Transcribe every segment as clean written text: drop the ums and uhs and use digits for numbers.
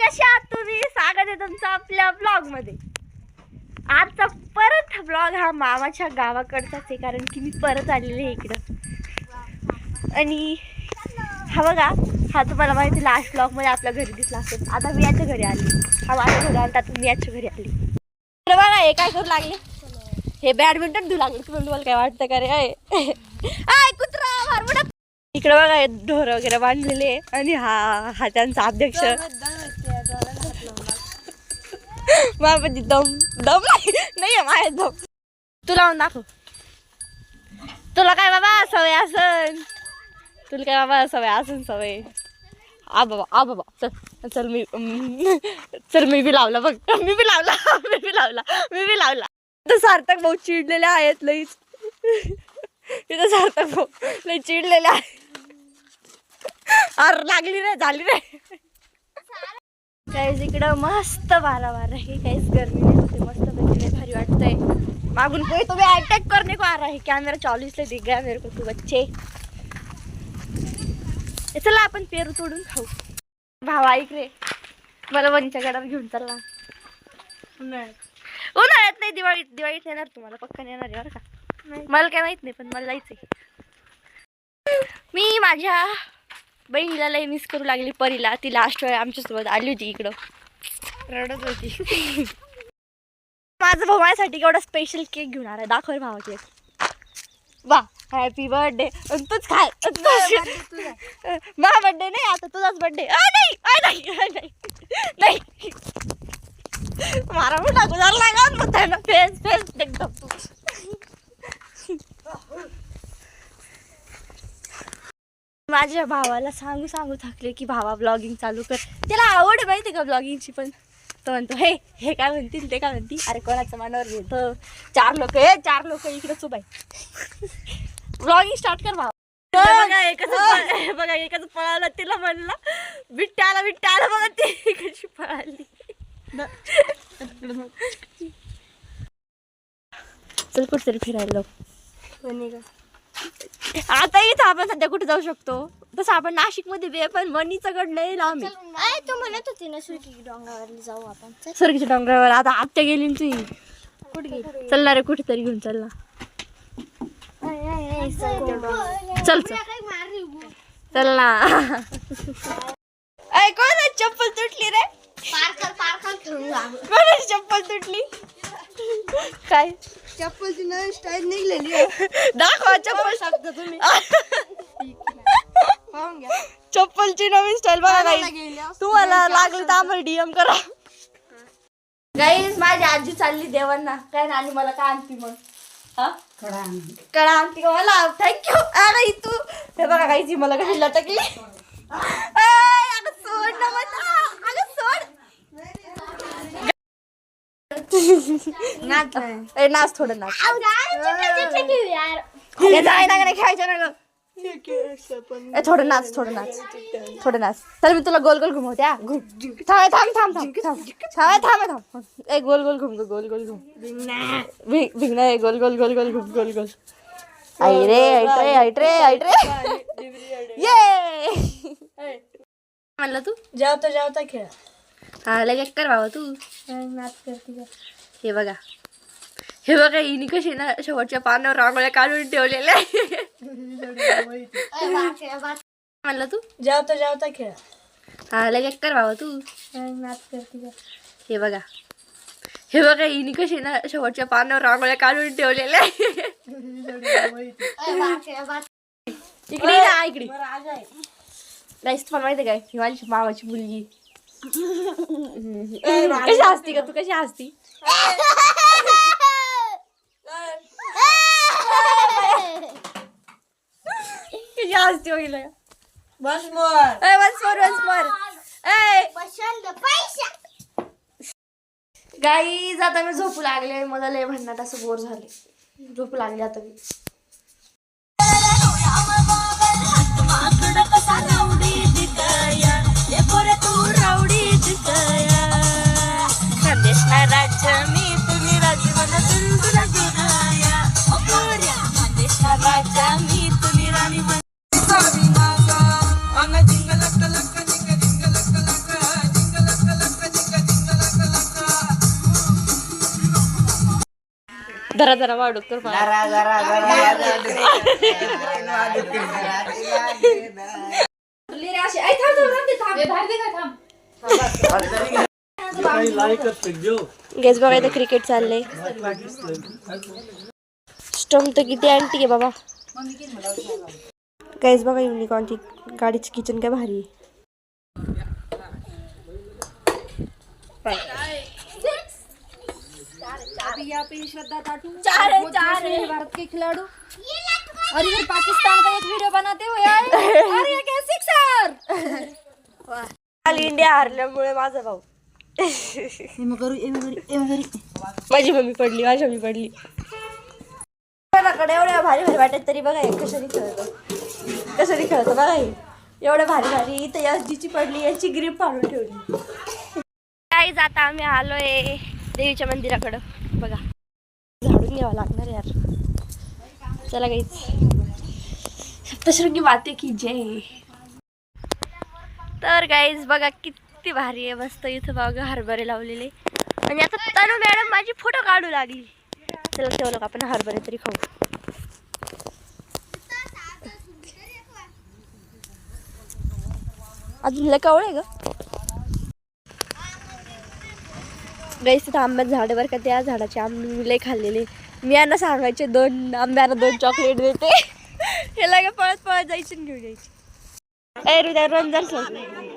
कशा आहात तुम्ही? स्वागत आहे तुमचं आपल्या ब्लॉग मध्ये. आजचा परत ब्लॉग हा मामाच्या गावाकडचाच आहे, कारण की मी परत आलेले आहे इकडं. आणि हा बघा, हा तुम्हाला माहिती लास्ट ब्लॉग मध्ये आपल्या घरी दिसला असेल. आता मी याच्या घरी आली, हा माझ्या घरी आला, तर मी याच्या घरी आली. बघा हे काय करू लागले, हे बॅडमिंटन धुऊ लागले. तुम्हाला काय वाटतं का रे? आय कुत्रा मारमुडा. इकडे बघा हे ढोर वगैरे बांधलेले, आणि हा त्यांचा अध्यक्ष. बाबाजी दम नाही माझ्या दम. तू लावून दाखव. तुला काय बाबा सवय असन, तुला काय बाबा सवय असन सवय. आ बाबा चल चल मी बी लावला बघ. मी बी लावला. तर सार्थक भाऊ चिडलेले आहेत लईच. तिथं सार्थक भाऊ लई चिडलेले आहेत. अरे लागली रे, झाली रे. काहीच इकडं मस्त वारा आहे, काहीच गर्मी नाही होते. मस्त पैकी भारी वाटतंय. मागून कोई तुम्हें अटैक करने को आ रहा है क्या? मेरा 40 दिख गया मेरे को तू बच्चे. चला आपण पेरू तोडून खाऊ. भावा ऐक रे, मला वनीच्या गडावर घेऊन चालला. उन्हाळ्यात नाही, दिवाळीत येणार. तुम्हाला पक्का येणार आहे बरं का? मला काय माहित नाही, पण मला जायचंय. मी माझ्या बहिणीला लई मिस करू लागली, परीला. ती लास्ट वेळ आमच्यासोबत आली होती इकडं, रडत होती. माझा भाऊ माझ्यासाठी एवढा स्पेशल केक घेऊन आला. दाखव भावा केक. वा हॅपी बर्थडे. तूच खाय. माझा बर्थडे नाही, आता तुझाच बर्थडे. नाही मारा मोठा गुजारला का फेस एकदम तू. माझ्या भावाला सांगू थकले की भावा ब्लॉगिंग चालू कर. त्याला आवड माहिती का ब्लॉगिंगची, पण तो म्हणतो हे काय म्हणतील ते काय म्हणतील. अरे कोणाचं मनावर घेतो. चार लोक इकडेच उभा आहे. ब्लॉगिंग स्टार्ट कर भावा. बघा एकच पळाला. तिला म्हणला बिट्ट्या आला बघा, ती कशी पळाली. चल कुठेतरी फिरायला. आता इथं आपण सध्या कुठे जाऊ शकतो? तसं आपण नाशिक मध्ये बी, पण वणीचा गड लय लांब आहे. तू म्हणत होती ना सुरकी डोंगरावरली जाऊ आपण. सुरकीच्या डोंगरावर आता आत्या गेली तू. कुठे गेली? चल ना रे, कुठेतरी घेऊन चल ना. चल ना. कोण चप्पल तुटली रे? कोणाची चप्पल तुटली? काय चप्पलची नवीन स्टाईल निघलेली. दाखवा चप्पल. तुम्ही चप्पलची नवीन स्टाईल बघा. गाईज तुम्हाला लागली तर आम्हाला DM करा. गाईज माझी आजी चालली देवांना. काय ना, आणि मला काय आणती मग? कळा आणती का मला? थँक्यू. अरे तू हे बघा गाईज, मला कशी लटकली. सोड ना मला, अगं सोड. नाच थोडं नाच. खेळायचं ना ग. थोडं नाच. चल मी तुला गोल घुमवते. थांब. गोल घुम गोल घुम. भिंगना गोल घुम. आई रे. ये म्हणलं तू जावता खेळ. हा लगेच कर बाबा तू. नाच करते. हे बघा हिनी कशी ना शेवटच्या पानावर रांगोळ्या काढून ठेवलेल्या. म्हणलं तू जावता खेळ. हा लगेच कर बाबा तू. नाच करते. हे बघा हिनी कशी ना शेवटच्या पानावर रांगोळ्या काढून ठेवलेल्या. इकडे गाईस तुम्हाला माहिती काय, ही माझी मामाची मुलगी. कशी हसती का तू? कशी हसती? कशी हसती वगैरे. Once more. गाईज आता मी झोपू लागले. मला लय म्हणणार असं बोर झाले. झोपू लागले आता मी. जरा जरा वाढू तर गेस बघा इथं क्रिकेट चाललंय. स्टंप तर किती अँटी आहे बाबा. गैस बघा युनिकॉर्नची गाडीची किचन काय भारी आहे. अभी यहाँ पे श्रद्धा खातून भारत के खिलाड़ू और इधर पाकिस्तान का एक वीडियो बनाते हुए आए और ये क्या सिक्सर. काल इंडिया हारल्यामुळे माझा भाऊ माझी मम्मी पडली कडे एवढ्या भारी भारी वाटत तरी बघा कशाने खेळतो बघा हे एवढ्या भारी भारी इथं याची पडली याची ग्रीप पाडून ठेवली. काहीच आता आम्ही आलोय देवीच्या मंदिराकडं. बघा झाडून घ्यावं लागणार यार. चला काहीच सप्तशृंगी माते की जय. तर गाईज बघा किती भारी आहे. मस्त इथं बघा हरभरे लावलेले आणि आता तनू मॅडम माझी फोटो काढू लागली. चला ठेवलं आपण हरभरे तरी खाऊ. अजून लय कावळे ग गाईस. तिथं आंब्याचं झाड बरं का. त्या झाडाचे आंबे मी लय खाल्लेले. मी यांना सांगायचे 2 आंब्याला 2 चॉकलेट देते. हे लगे पळत जायचे आणि घेऊन यायचे. ए हृदया रोन जर सोड.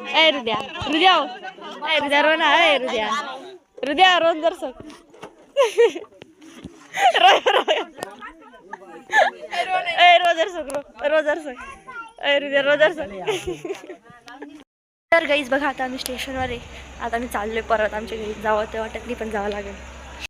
ए हृदया रोन आहे. हृदया रोन जर सोड. तर गाईज बघा आता आम्ही स्टेशनवर आहे. आता आम्ही चाललोय परत आमच्या घरी. जावं ते वाटत नाही पण जावं लागेल.